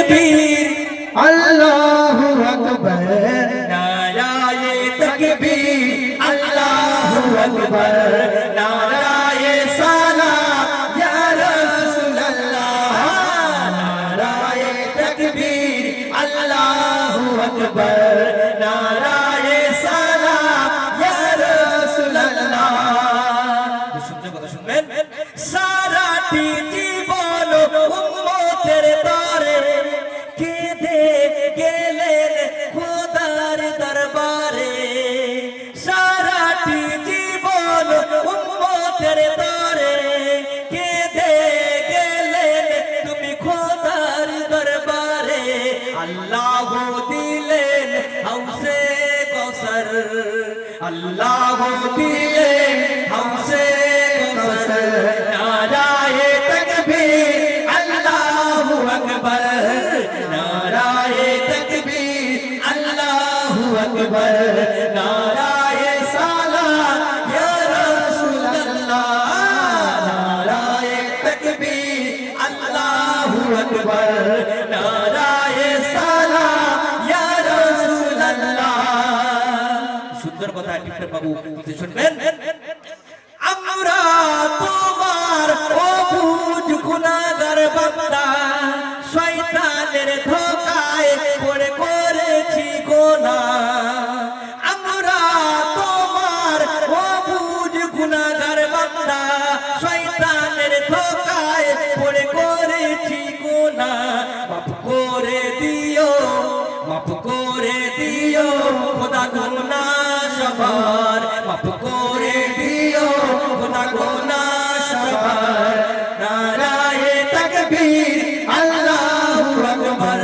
तकबीर अल्लाहु अकबर नाराए तकबीर अल्लाहु अकबर नाराए सलाम या रसूल अल्लाह नाराए तकबीर अल्लाहु अकबर नाराए सलाम या रसूल अल्लाह सुनने কথা শুনবেন সারাটি জীবন উম্মতের তরে কেঁদে গেলেন খোদার দরবারে সারাটি জীবন উম্মতের তরে কেঁদে গেলেন তুমি খোদার দরবারে আল্লাহ দিলেন হাউসে কৌসর আল্লাহ দিলেন হাউসে কৌসর নারায়ে তকবীর আল্লাহু আকবার नाराए तकबीर अल्लाहु अकबर नाराए सलाम या रसूल अल्लाह नाराए तकबीर अल्लाहु अकबर नाराए सलाम या रसूल अल्लाह সুন্দর কথা টিপটপ বাবু শুনবেন আমরা তোমার অবুঝ গুনাহগার বান্দা শয়তানের ধোঁকায় পড়ে করেছি গুনাহ আমরা তোমার অবুঝ গুনাহগার বান্দা শয়তানের ধোঁকায় পড়ে করেছি গুনাহ মাফ করে দিও খোদা গুনাহ সবার মাফ করে দিও খোদা গুনাহ সবার নারায়ে তকবীর আল্লাহু আকবার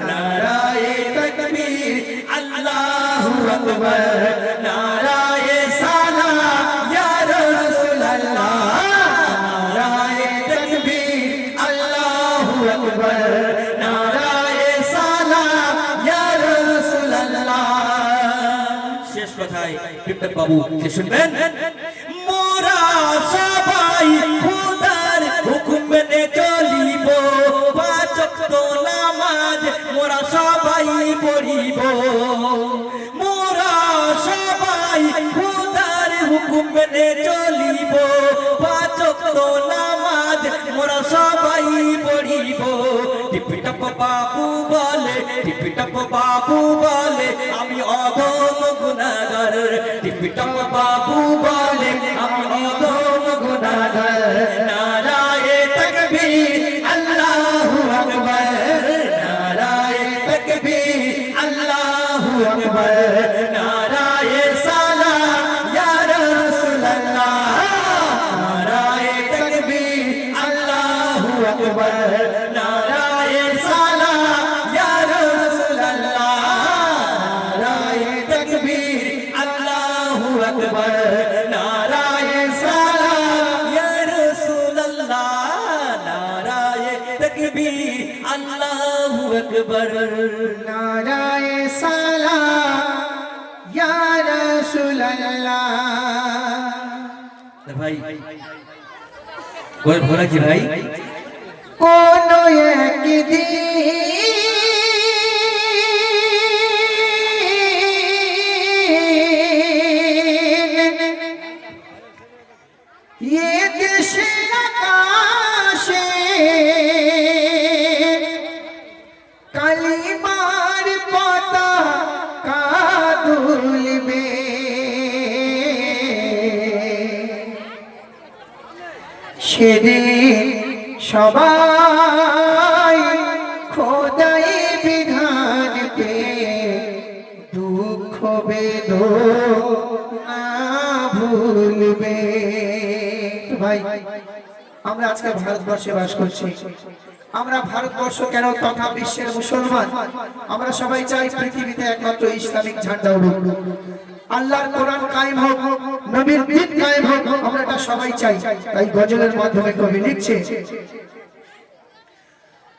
নারায়ে তকবীর আল্লাহু আকবার নারায়ে সালাম ইয়া রাসূল আল্লাহ নারায়ে তকবীর আল্লাহু আকবার নারায়ে সালাম ইয়া রাসূল আল্লাহ শেষ কথায় টিপটপ বাবু শুনবেন মোরা সবাই খোদার হুকুম মেনে চলিব পাঁচ ওয়াক্ত নামাজ মোরা সবাই পড়িব মোরা সবাই খোদার হুকুম মেনে চলিব পাঁচ ওয়াক্ত নামাজ মোরা সবাই পড়িব টিপটপ বাবু বলে আমি অদম গুনাহগার টিপটপ বাবু বলে আমি অদম গুনাহগার নারায়ে তকবীর আল্লাহু আকবার নারায়ে তকবীর আল্লাহু আকবার নারায়ে সালাম ইয়া রাসূল আল্লাহ নারায়ে তকবীর আল্লাহু আকবার নারায়ে সালাম ইয়া রাসূল আল্লাহ নারায়ে তকবীর আল্লাহু আকবার নারায়ে সালাম ইয়া রাসূল আল্লাহ নারায়ে তকবীর আল্লাহু আকবার नाराए सलाम या रसूल अल्लाह ভাই কোন ভোলা কি ভাই কোনো একদিন ये देश आकाशे কালিমার পতাকা দুলবে সেদিন সবাই খোদাই বিধান পে দুঃখ বেদনা ভুলবে ভাই আমরা আজকে ভারতবর্ষে বাস করছি আমরা ভারতবর্ষ কেন তথা বিশ্বের মুসলমান আমরা সবাই চাই পৃথিবীতে একমাত্র ইসলামিক ঝান্ডা উড়ুক আল্লাহর কোরআন কায়েম হোক নবীর দ্বীন কায়েম হোক আমরা এটা সবাই চাই তাই গজলের মাধ্যমে কবি লিখছে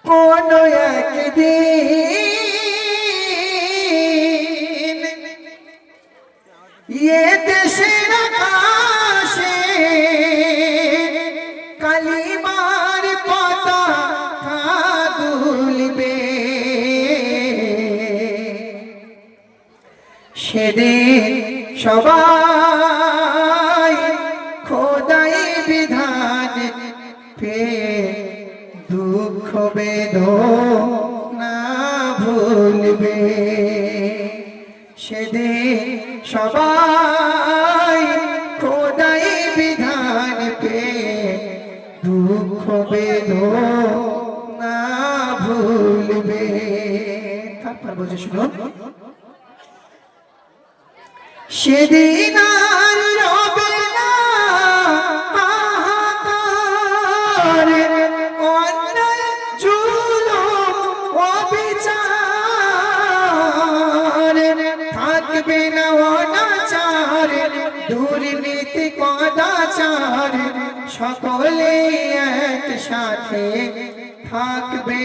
কোন একদিন ये দেশের আকাশে কালিমার পতাকা দুলবে সেদিন সবাই খোদাই বিধান পেয়ে দুঃখ বেদনা ভুলবে। সেদিন সবাই খোদাই বিধান পেয়ে দুঃখ বেদনা ভুলবে। তারপর বলছে শুনুন, সেদিন আর রবে না হাহাকার, অন্যায় জুলুম অবিচার, থাকবে না অনাচার দুর্নীতি কদাচার, সকলে একসাথে থাকবে।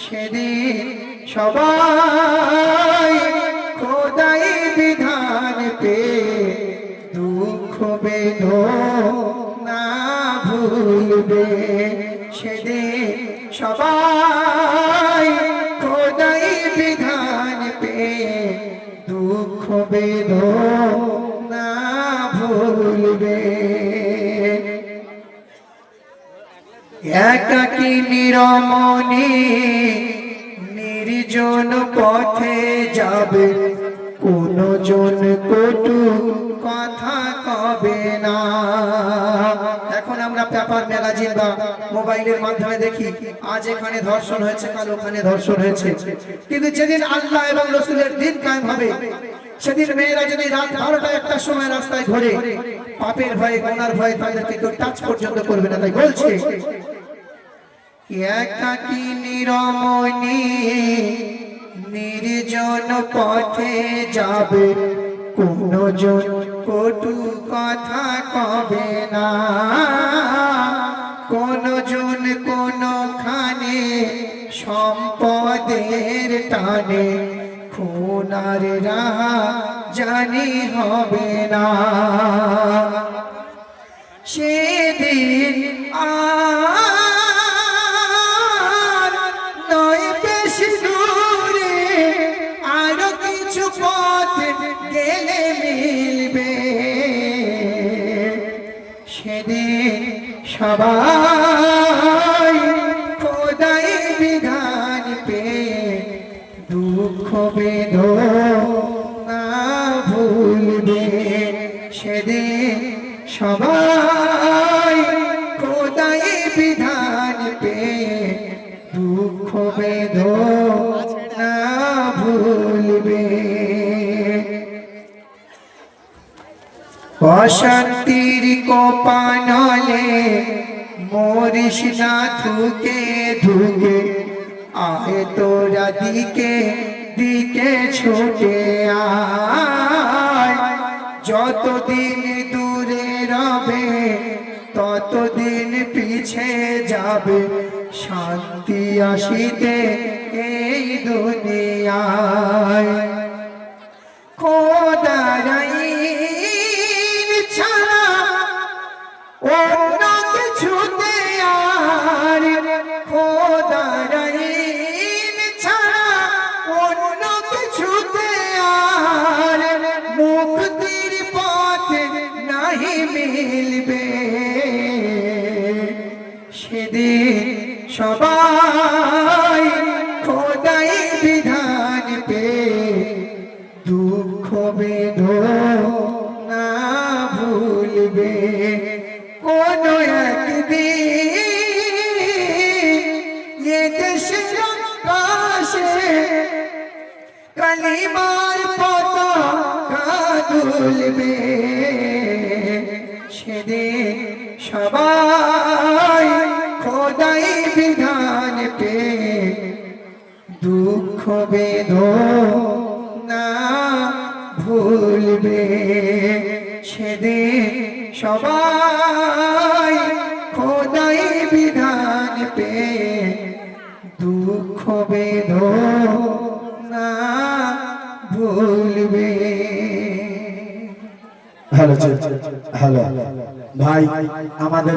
সেদিন সবাই খোদাই বিধান পেয়ে দুঃখ বেদনা ভুলবে। সেদিন সবাই খোদাই বিধান পেয়ে দুঃখ বেদনা ভুলবে। একাকী নিরমণি নির্জন পথে যাবে, কোনো জন কটু কথা কবে না। এখন আমরা পেপার ম্যাগাজিন বা মোবাইলের মাধ্যমে দেখি, আজ এখানে ধর্ষণ হয়েছে, কাল ওখানে ধর্ষণ হয়েছে, কিন্তু যেদিন আল্লাহ এবং রসুলের দিন কায়েম হবে, সেদিন মেয়েরা যদি রাত 12টা-1টার সময় রাস্তায় ঘোরে, পাপের ভয়ে গুনার ভয়ে তাদেরকে কেউ টাচ পর্যন্ত করবে না। তাই বলছে, একাকী নিরমণি নির্জন পথে যাবে, কোনো জন কটু কথা কবে না, কোনো জন কোনখানে সম্পদের টানে খুনার রাহা জানি হবে না। সেদিন আর নয় বেশি দূরে, আরো কিছু পথ গেলে মিলবে। সেদিন সবাই খোদাই বিধান পেয়ে দুঃখ বেদনা ভুলবে। সেদিন সবাই খোদাই বিধান পেয়ে দুঃখ বেদনা ভুলবে। অশান্তির কোপানলে মরিস না ধুকে ধুকে, আয় তোরা দিকে দিকে ছুটে আয়। যতদিন দূরে রবে ততদিন পিছে যাবে, শান্তি আসিতে এই দুনিয়ায়। খোদার আইন ছাড়া অন্য কিছুতে আর, খোদার আইন ছাড়া অন্য কিছুতে আর মুক্তির পথ নাহি মিলবে। সেদিন সবাই খোদাই বিধান পেয়ে দুঃখ বেদনা ভুলবে। কোন একদিন এ দেশের আকাশে কালিমার পতাকা দুলবে। সেদিন সবাই খোদাই বিধান পেয়ে দুঃখ বেদনা ভুলবে। সেদিন সবাই খোদাই বিধান পেয়ে দুঃখ বেদনা ভুলবে। ভালো ভালো ভাই, আমাদের